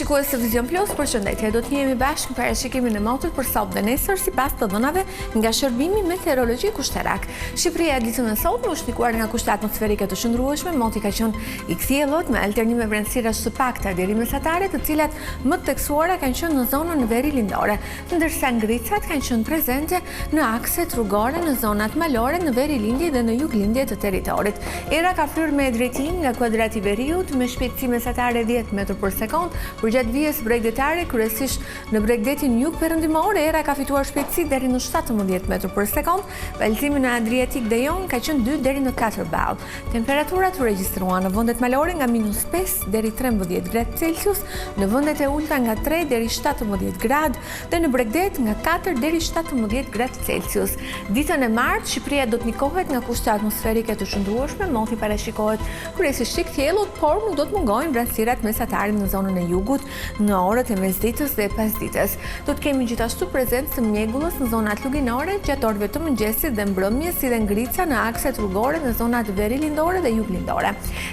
Shikues të Vision Plus, përshëndetje. Do të jemi bashkë në parashikimin e motit për sot dhe nesër sipas të dhënave nga shërbimi meteorologjik ushtarak. Shqipëria ditën e sotme u shpikuar nga kushte atmosferike të shndrueshme, moti ka qenë i kthjellët me alternime vrenësirash së pakta deri mesatare, të cilat më të teksuara kanë qenë në zonën veri-lindore, ndërsa ngricat kanë qenë prezente në akset rrugore në zonat malore, në veri-lindje dhe në juglindje të territorit. Era ka fryrë me drejtim nga kuadrati i veriut me shpejtësi mesatare 10 metër për sekond. Përgjatë vijës bregdetare, kryesisht në bregdetin jug-perëndimor, era ka fituar shpejtësi deri në 17 metër për sekond, valëzimi në Adriatik dhe Jon ka qenë 2 deri në 4 ball. Temperaturat u regjistruan në vendet malore nga -5 deri 13 gradë Celsius, në vendet e ulta nga 3 deri 17 gradë dhe në bregdet nga 4 deri 17 gradë Celsius. Ditën e martë, Shqipëria do të nikohet nga kushte atmosferike të shndrueshme, moti parashikohet kryesisht i kthjellët, por nuk do të mungojnë vranësirat mesatare në zonën e jugut në orët e mesditës dhe pasdites. Do të kemi gjithashtu prezencë të mjegullës në zonat luginore gjatë orëve të mëngjesit dhe mbrëmjes, si dhe ngrica në akset rrugore në zonat veri-lindore dhe juglindore.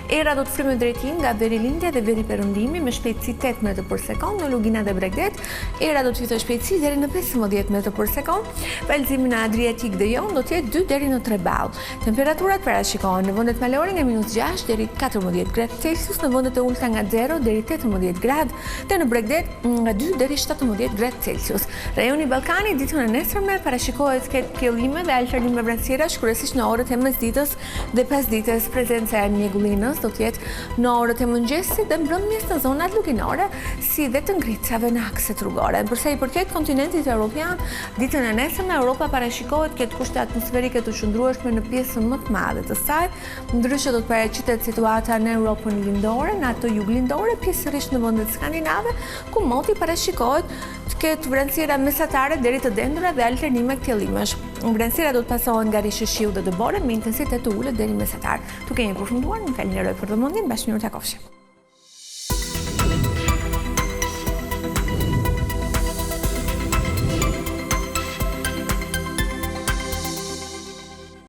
Era do të frymë drejtim nga veri-lindja dhe veri-perëndimi me shpejtësi 8 metër për sekond në Lugina dhe Bregdet. Era do të fitojë shpejtësi deri në 15 metër për sekond. Valëzimi në Adriatik dhe Jon do të jetë 2 deri në 3 ball. Temperaturat parashikohen në vendet malore nga -6 deri 14 gradë Celsius, në vendet e ulta nga 0 deri 18 gradë dhe në Bregdet nga 2 deri 17 gradë Celsius. Rajoni Ballkanit ditën e nesërme parashikohet të ketë pjellime dhe alternime vranësirash, kryesisht në orët e mesditës dhe pasdites. Prezenca e mjegullinës do të jetë në orët e mëngjesit dhe mbrëmjes në zonat luginore, si dhe të ngritësave në akset rrugore. Përsa i përket kontinentit evropian, ditën e nesërme Europa parashikohet ketë kushte atmosferike të shndrueshme në pjesën më të madhe të saj, ndryshe do të paraqitet situata në Europën lindore, në ato juglindore, pjesërisht në vendet skandinave, ku moti parashikohet të ketë vranësira mesatare deri të dendura dhe alternime kthjellimesh. Vranësira do të pasohen nga rishëshiu dhe dëbore me intensitet të ulët deri mesatar. Tu kemi përfunduar, më falenderoj për vëmendjen, bashkëmirë takofshim.